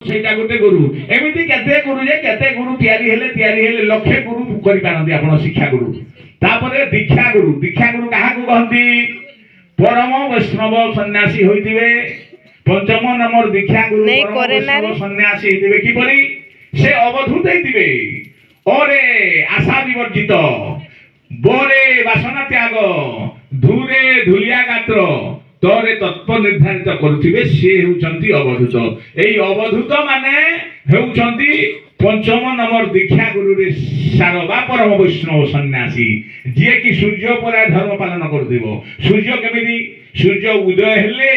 ସେଇଟା ଗୋଟେ ଗୁରୁ। ଏମିତି କେତେ ଗୁରୁ ଯେ କେତେ ଗୁରୁ ତିଆରି ହେଲେ ଲକ୍ଷେ ଗୁରୁ କରିପାରନ୍ତି ଆପଣ ଶିକ୍ଷା ଗୁରୁ। ତାପରେ ଦୀକ୍ଷା ଗୁରୁ। ଦୀକ୍ଷା ଗୁରୁ କାହାକୁ କହନ୍ତି? परम वैष्णव सन्यासी होइतिबे। पंचम नंबर दीक्षा गुरु परम वैष्णव सन्यासी होइतिबे किपरि? से अवधूत होइतिबे। ओरे आशा विवर्जित, बोरे वासना त्याग, धूरे धूलिया गात्र, तोरे तत्व निर्धारित करुथिबे से हेउचंती अवधूत। एई अवधूत माने हेउचंती पंचम नंबर दीक्षा गुरु रे सारवा परम वैष्णव सन्यासी जे कि सूर्य परा धर्म पालन करदिबो। सूर्य केमिति? सूर्य उदय हेले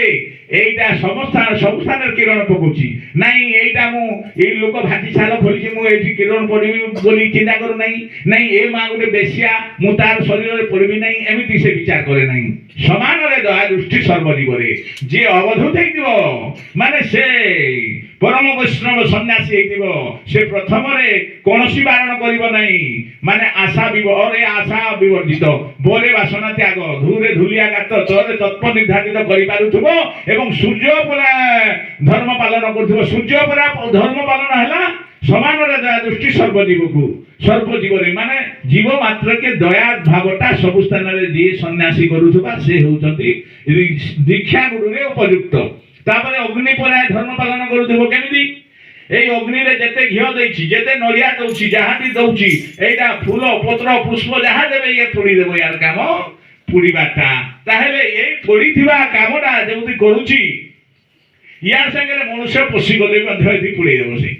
एइटा सब स्थान किरण पकोची नाही। एइटा मु ए लोक भाजी साल खोलिछि मु एठी किरण पडिबि बोली चिंता करू नाही ए मा गुटे बेसिया मु तार शरीर रे पडिबि नाही एमिति से विचार करे नाही। समान रे दया दृष्टि सर्वजीव रे जे अवधूत हेतिबो माने से परम वैष्णव सन्यासी हेतिबो। से प्रथम रे कोनोसी बारण करिवो नाही। माने आशा विवर्जित, बोरे वासना त्याग, धूरे धूलिया गात, तोरे तत्व निर्धारित करि पारुथबो एवं सूर्य परा धर्म पालन करथबो। सूर्य परा धर्म पालन हला समान रे दया दृष्टि सर्वजीव रे माने जीव मात्र के दया भावटा सब स्थान रे जे सन्यासी करूथबा से होउचंती दीक्षा गुरु रे उपयुक्त। तापरे अग्नि पराय धर्म पालन करूथबो केमिति? এই অগ্নিরে যেতে ঘিও দেইছি, যেতে নড়িয়া দউছি, যাহা বি দউছি, এইটা ফুল পত্র পুষ্প যাহা দেবে ইয়ে পড়ি দেব ইয়ার কাম পুড়িবাটা। তাহলে এই পড়িথিবা কামটা যেমতি করুছি ইয়ার সঙ্গে মনুষ্য পশি গলে ମଧ୍ୟ এটি পুড়াই দেব। সে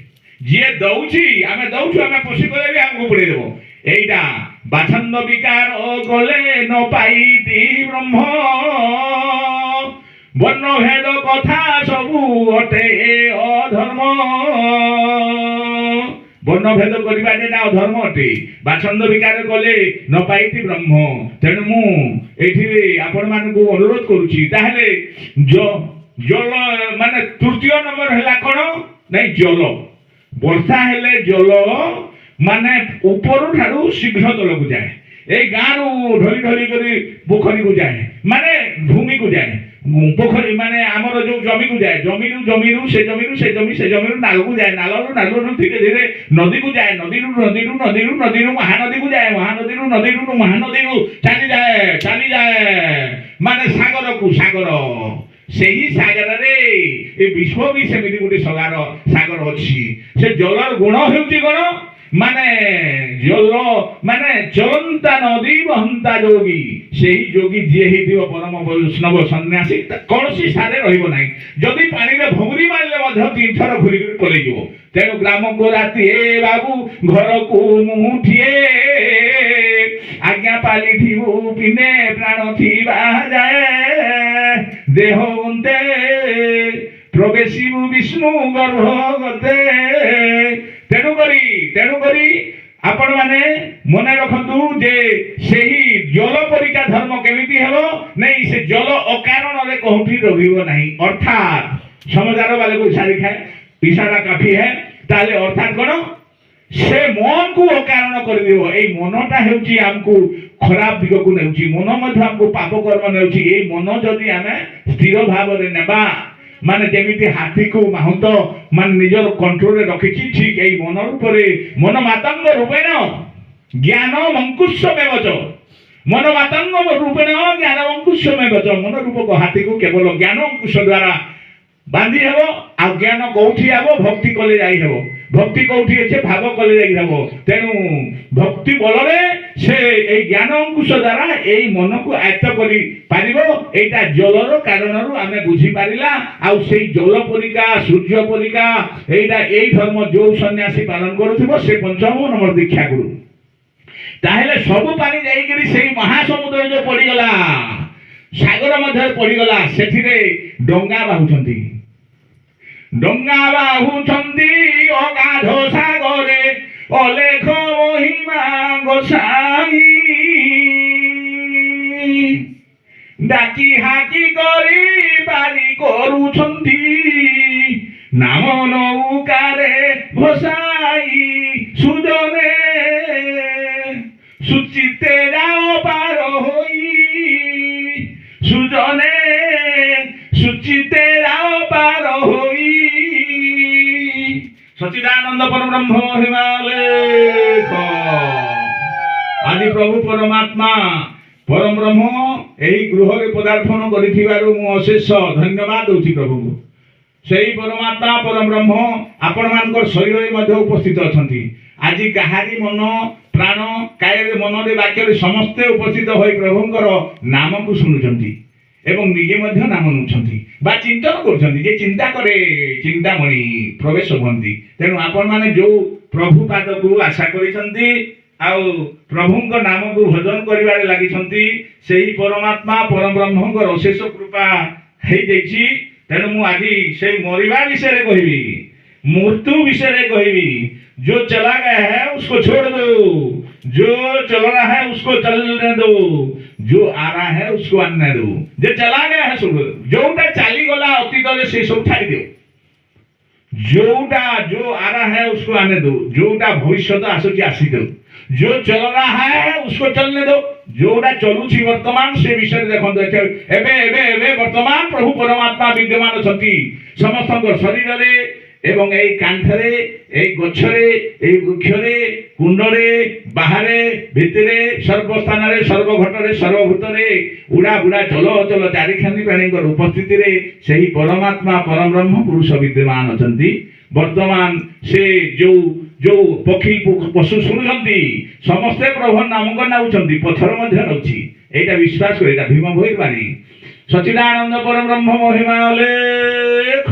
যে দউছি আমি দউছু আমি পশি গলে বি আমকু পুড়াই দেব। এইটা বাছন্দ বিকার গলে ন পাইতি ব্রহ্ম, বর্ণ ভেদ কথা সবু অটে অধর্ম। বর্ণ ভেদ করিবা যেটা অধর্ম অটে। বাছন্দ বিকার গলে ন পাইতি ব্রহ্ম। তেণু মু এটি আপন মানকু অনুরোধ করুছি। তাহলে জল মানে তৃতীয় নম্বর হেলা কোন নাই জল। বর্ষা হেলে জল মানে উপরু ঠারু শীঘ্র তলকু যায়। এই গাঁরু ঢলি ঢলি করে পোখরী কু যায়, মানে ভূমি কু যায়। पोखरी माने आमर जो जमी को जाए, जमीरू से जमीरू नाल को जाए, नालू धीरे धीरे नदी को जाए, नदी महानदी को जाए, नदी महानदी चली जाए माने सागर से ही सागर रे ए विश्व भी सेमिति गोटे सागर अच्छी। से जलर गुण हेउची कोन माने जल माने चलंता नदी बहंता जोगी। से ही जोगी जे हेदिव परम वैष्णव सन्यासी कौनसी सारे रहिबो नाही। जदि पानी रे भौरी मारले मध्य तीन थर घुरी घुरी पलै जिवो। तेनु ग्राम को राती ए बाबू घर को मुठिए आज्ञा पाली थिबु पिने प्राण थिबा जाए देह उन्ते प्रवेशिबु विष्णु गर्भगते। तेनु करी आपण माने मने रखंतु जे सेही जल परिका धर्म केमिति हेबो नहीं। से जल अकारण रे कोठी रहिबो नाही। अर्थात समझदार वाले को इशारा काफी है। ताले अर्थात कोन से मन को अकारण कर दिबो। ए मनटा हेउची हमकु खराब दिग को नेउची, मन मध्य हमकु पाप कर्म नेउची। ए मन जदी आमे स्थिर भाव रे नेबा माने जेमिति हाथी को माहुत मान निजर कंट्रोल रे रखिछि, ठीक एई मन रूपरे मन मातंग रूपेण ज्ञान मंकुशमेवच, मन मातंग रूपेण ज्ञान मंकुशमेवच। मन रूप को हाथी को केवल ज्ञान अंकुश द्वारा बांधी हेबो। आ ज्ञान कोठी आबो भक्ति कले जाई हेबो। भक्ति कोठी अछि भाव कले जाई हेबो। तेनु भक्ति बलरे से ए ज्ञान अंकुश द्वारा एई मन को आयत्त करि पारिबो। एटा जलर कारणरु आमे बुझी पारिला। आ सेई जल परिका सूर्य परिका एटा एई धर्म जो सन्यासी पालन करूथिबो से पंचम नंबर दीक्षा गुरु। ताहेले सब पानी जाई करी सेई महासमुद्र जो पड़ी गला, सागर मध्य पड़ी गला, सेथिरे डंगा बाहुछंती अगाध सागरे अलेख महिमा गोसाई। डाकी हाकी करी बारी करुछंती नाम नौकारे भसाई। सुजने सुचिते जाओ पार होई, सुजने सुचिते जाओ पार होई। सच्चिदानंद परब्रह्म हिमालेख आदि प्रभु परमात्मा परम ब्रह्म एही गृह रे पदार्पण करिथिबारु मु अशेष धन्यवाद दउछि प्रभु को सेही परमात्मा परम ब्रह्म आपण मानकर शरीर रे मध्ये उपस्थित अछंती आजि कहारी मन प्राण काय रे मन रे वाक्य रे समस्त उपस्थित होई प्रभुंकर नाम को सुनुचंती एवं निजे मध्ये नाम नुछंती बा चिंतन करछंती जे चिंता करे चिंतामणि प्रवेश हुंती तेनु आपण माने जो प्रभु पाद को आशा करिसंती आउ प्रभुंक नाम को भजन करिवारे लागिसंती सेही परमात्मा परम ब्रह्मंकर अशेष कृपा हेई दैछि तेनु मु आदि सेही मरिबा विषय रे कहिबी मृत्यु विषय रे कहिबी जो चला गया है उसको छोड़ दो जो चल रहा है उसको चलने दो जो आ रहा है उसको आने दो जो चला गया है सब जोटा चली गला अतीत रे से सब छाड़ी दो जोटा जो आ रहा है उसको आने दो जोटा भविष्य आसुची आसी दो जो चल रहा है उसको चलने दो जोटा चलुची वर्तमान से विषय देखो एबे एबे एबे वर्तमान प्रभु परमात्मा विद्यमान अछंती समस्त शरीर रे एवं एई कांथरे एई गछरे एई वृक्षरे कुंडरे बाहरे भितरे सर्वस्थान रे सर्वघटरे सर्वभूतरे उड़ा बुड़ा चलो चलो चारिखानी प्राणी उपस्थिति रे सेही परमात्मा परम ब्रह्म पुरुष विद्यमान अछंती वर्तमान से जो जो पक्षी पशु शुणुचंती समस्ते प्रभु नाम को नाउचंती पथर मध्य नउची एटा विश्वास करे एटा भीम भोई बानी सच्चिदानंद परम ब्रह्म महिमा लेख